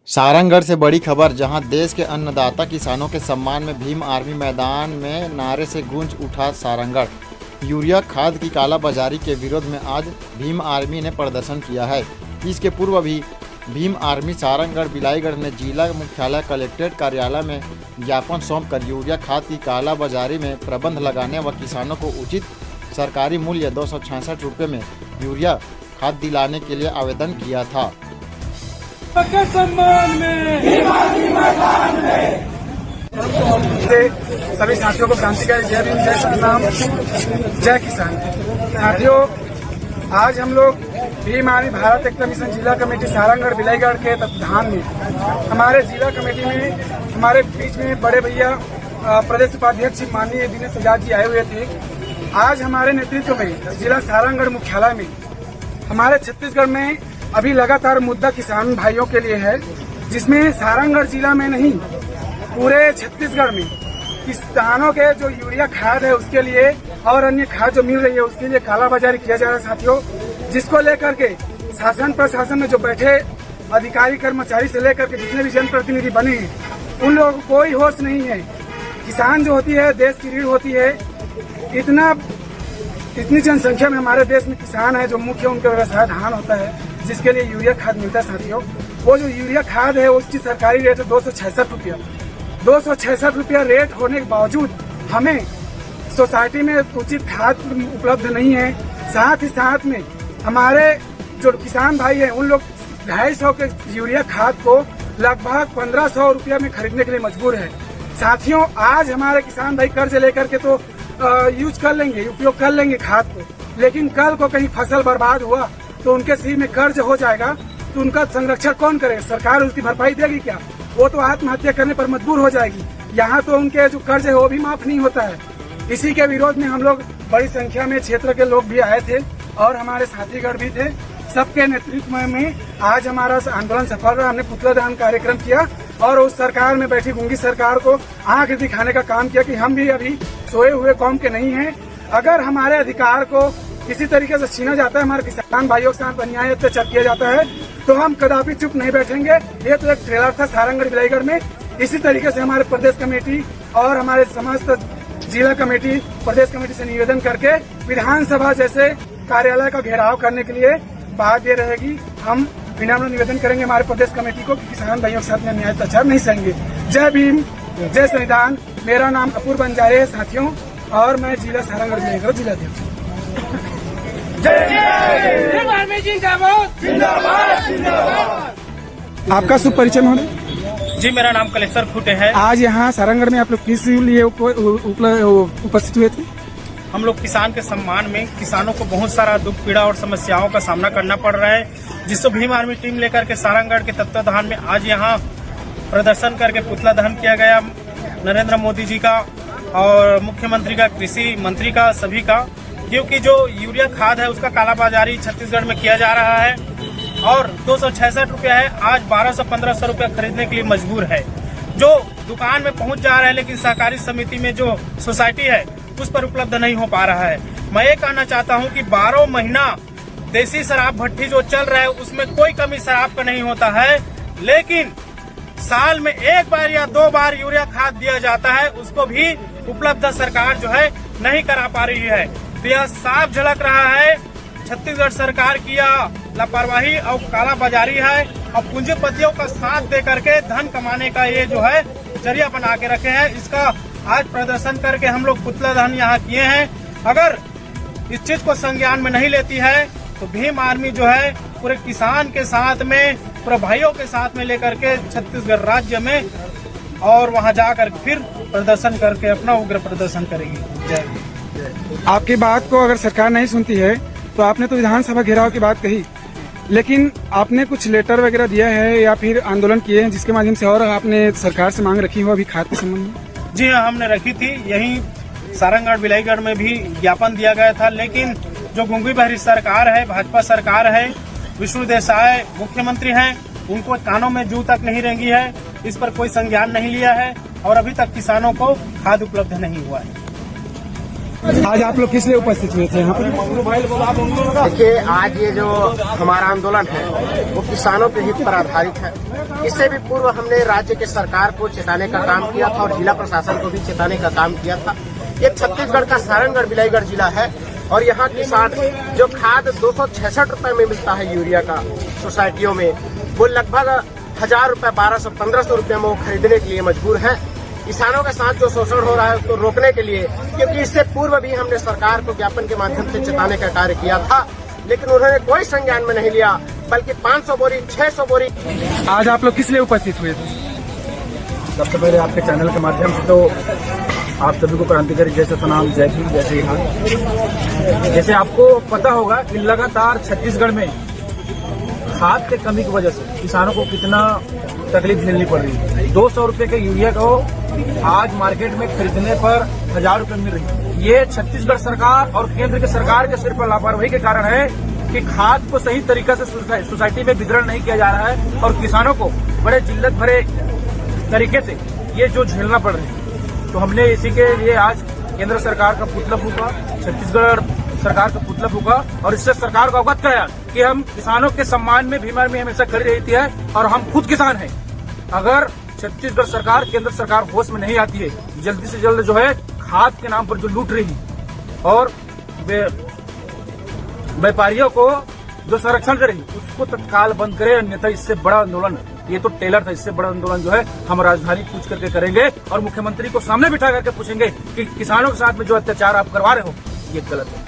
सारंगढ़ से बड़ी खबर, जहां देश के अन्नदाता किसानों के सम्मान में भीम आर्मी मैदान में नारे से गूंज उठा सारंगढ़। यूरिया खाद की कालाबाजारी के विरोध में आज भीम आर्मी ने प्रदर्शन किया है। इसके पूर्व भी भीम आर्मी सारंगढ़ बिलाईगढ़ ने जिला मुख्यालय कलेक्ट्रेट कार्यालय में ज्ञापन सौंपकर यूरिया खाद की कालाबाजारी में प्रतिबंध लगाने व किसानों को उचित सरकारी मूल्य 266 रुपये में यूरिया खाद दिलाने के लिए आवेदन किया था। के सम्मान में सभी साथियों को क्रांतिकारी जय भीम, जय श्री राम, जय किसान। साथियों, आज हम लोग भीम आर्मी भारत एकता मिशन जिला कमेटी सारंगढ़ बिलाईगढ़ के तत्वाधान में हमारे जिला कमेटी में हमारे बीच में बड़े भैया प्रदेश उपाध्यक्ष माननीय दिनेश आजाद जी आए हुए थे। आज हमारे नेतृत्व में जिला सारंगढ़ मुख्यालय में हमारे छत्तीसगढ़ में अभी लगातार मुद्दा किसान भाइयों के लिए है, जिसमें सारंगढ़ जिला में नहीं पूरे छत्तीसगढ़ में किसानों के जो यूरिया खाद है उसके लिए और अन्य खाद जो मिल रही है उसके लिए कालाबाजारी किया जा रहा है साथियों, जिसको लेकर के शासन प्रशासन में जो बैठे अधिकारी कर्मचारी से लेकर के जितने भी जनप्रतिनिधि बने हैं उन लोगों को कोई होश नहीं है। किसान जो होती है देश की रीढ़ होती है। इतनी जनसंख्या में हमारे देश में किसान है जो मुख्य उनका व्यवसाय धान होता है, जिसके लिए यूरिया खाद मिलता है साथियों। वो जो यूरिया खाद है उसकी सरकारी रेट है 266 रुपया। 266 रुपया रेट होने के बावजूद हमें सोसाइटी में उचित खाद उपलब्ध नहीं है। साथ ही साथ में हमारे जो किसान भाई हैं उन लोग 250 के यूरिया खाद को लगभग 1500 रुपया में खरीदने के लिए मजबूर है। साथियों, आज हमारे किसान भाई कर्ज लेकर के तो यूज कर लेंगे, उपयोग कर लेंगे खाद को, लेकिन कल को कहीं फसल बर्बाद हुआ तो उनके सिर में कर्ज हो जाएगा तो उनका संरक्षण कौन करेगा? सरकार उसकी भरपाई देगी क्या? वो तो आत्महत्या करने पर मजबूर हो जाएगी। यहाँ तो उनके जो कर्ज है वो भी माफ नहीं होता है। इसी के विरोध में हम लोग बड़ी संख्या में क्षेत्र के लोग भी आए थे और हमारे साथीगढ़ भी थे। सबके नेतृत्व में आज हमारा आंदोलन सफल रहा। हमने पुतला दहन कार्यक्रम किया और उस सरकार में बैठी गूंगी सरकार को आंख दिखाने का काम किया कि हम भी अभी सोए हुए कौम के नहीं हैं। अगर हमारे अधिकार को किसी तरीके से छीना जाता है, हमारे किसान भाइयों के साथ अन्याय अत्याचार किया जाता है, तो हम कदापि चुप नहीं बैठेंगे। ये तो एक ट्रेलर था सारंगढ़ बिलाईगढ़ में। इसी तरीके से हमारे प्रदेश कमेटी और हमारे समस्त जिला कमेटी प्रदेश कमेटी से निवेदन करके विधानसभा जैसे कार्यालय का घेराव करने के लिए बाध्य रहेगी। हम विनम्र निवेदन करेंगे हमारे प्रदेश कमेटी को कि किसान भाइयों के साथ में अन्याय अत्याचार नहीं सहेंगे। जय भीम, जय संविधान। मेरा नाम अपूर्व बंजारे है साथियों और मैं जिला सारंगढ़ बिलाईगढ़ जिलाध्यक्ष हूँ। आपका शुभ परिचय महोदय? जी, मेरा नाम कलेश्वर खुटे है। आज यहाँ सारंगढ़ में आप लोग किस लिए उपस्थित हुए थे? हम लोग किसान के सम्मान में किसानों को बहुत सारा दुख पीड़ा और समस्याओं का सामना करना पड़ रहा है, जिससे भीम आर्मी टीम लेकर के सारंगढ़ के तत्वाधान में आज यहाँ प्रदर्शन करके पुतला दहन किया गया नरेंद्र मोदी जी का और मुख्यमंत्री का, कृषि मंत्री का, सभी का। क्योंकि जो यूरिया खाद है उसका कालाबाजारी छत्तीसगढ़ में किया जा रहा है और 266 रुपया है, आज 1200-1500 रुपया खरीदने के लिए मजबूर है। जो दुकान में पहुंच जा रहा है लेकिन सहकारी समिति में जो सोसाइटी है उस पर उपलब्ध नहीं हो पा रहा है। मैं ये कहना चाहता हूं कि 12 महीना देसी शराब भट्टी जो चल रहा है उसमें कोई कमी शराब का नहीं होता है, लेकिन साल में एक बार या 2 बार यूरिया खाद दिया जाता है, उसको भी उपलब्ध सरकार जो है नहीं करा पा रही है। तो यह साफ झलक रहा है छत्तीसगढ़ सरकार की लापरवाही और कालाबाजारी है और पूंजीपतियों का साथ दे करके धन कमाने का ये जो है जरिया बना के रखे हैं। इसका आज प्रदर्शन करके हम लोग पुतला दहन यहाँ किए हैं। अगर इस चीज को संज्ञान में नहीं लेती है तो भीम आर्मी जो है पूरे किसान के साथ में, पूरे भाइयों के साथ में लेकर के छत्तीसगढ़ राज्य में और वहाँ जाकर फिर प्रदर्शन करके अपना उग्र प्रदर्शन करेगी। जय। आपकी बात को अगर सरकार नहीं सुनती है तो आपने तो विधानसभा घेराव की बात कही, लेकिन आपने कुछ लेटर वगैरह दिया है या फिर आंदोलन किए हैं जिसके माध्यम से और आपने सरकार से मांग रखी हो अभी खाद के संबंध में? जी हाँ, हमने रखी थी। यही सारंगढ़ बिलाईगढ़ में भी ज्ञापन दिया गया था, लेकिन जो गुंगी बहरी सरकार है, भाजपा सरकार है, विष्णु देसाई मुख्यमंत्री हैं, उनको कानों में जू तक नहीं रेंगी है, इस पर कोई संज्ञान नहीं लिया है और अभी तक किसानों को खाद उपलब्ध नहीं हुआ है। आज आप लोग किस लिए उपस्थित हुए थे यहाँ पर? देखिए, आज ये जो हमारा आंदोलन है वो किसानों के हित पर आधारित है। इससे भी पूर्व हमने राज्य के सरकार को चेताने का काम किया था और जिला प्रशासन को भी चेताने का काम किया था। ये छत्तीसगढ़ का सारंगढ़ बिलाईगढ़ जिला है और यहाँ किसान जो खाद 266 रुपए में मिलता है यूरिया का सोसाइटियों में, वो लगभग 1000 रुपए 1200-1500 रुपए में वो खरीदने के लिए मजबूर है। किसानों के साथ जो शोषण हो रहा है उसको रोकने के लिए, क्योंकि इससे पूर्व भी हमने सरकार को ज्ञापन के माध्यम से चेताने का कार्य किया था, लेकिन उन्होंने कोई संज्ञान में नहीं लिया, बल्कि 500 बोरी 600 बोरी। आज आप लोग किस लिए उपस्थित हुए थे? सबसे पहले आपके चैनल के माध्यम से तो आप सभी को क्रांतिकारी जैसे प्रणाम, जय भीम, जय श्री राम। जैसे आपको पता होगा कि लगातार छत्तीसगढ़ में खाद के कमी की वजह से किसानों को कितना तकलीफ झेलनी पड़ रही है। 200 रुपए के यूरिया को आज मार्केट में खरीदने पर 1000 रुपए मिल रही है। ये छत्तीसगढ़ सरकार और केंद्र की सरकार के सिर पर लापरवाही के कारण है कि खाद को सही तरीका से सोसाइटी में वितरण नहीं किया जा रहा है और किसानों को बड़े जिल्लत भरे तरीके से ये जो झेलना पड़ रहा है। तो हमने इसी के लिए आज केंद्र सरकार का पुतला फूका, छत्तीसगढ़ सरकार का पुतला फूका और इससे सरकार को अवगत कराया कि हम किसानों के सम्मान में भीम आर्मी हमेशा खड़ी रहती है और हम खुद किसान हैं। अगर छत्तीसगढ़ सरकार, केंद्र सरकार होश में नहीं आती है, जल्दी से जल्द जो है खाद के नाम पर जो लूट रही है और व्यापारियों को जो संरक्षण कर रही है उसको तत्काल बंद करे, अन्यथा इससे बड़ा आंदोलन, ये तो टेलर था, इससे बड़ा आंदोलन जो है हम राजधानी कूच करके करेंगे और मुख्यमंत्री को सामने बिठा करके पूछेंगे कि किसानों के साथ में जो अत्याचार आप करवा रहे हो ये गलत है।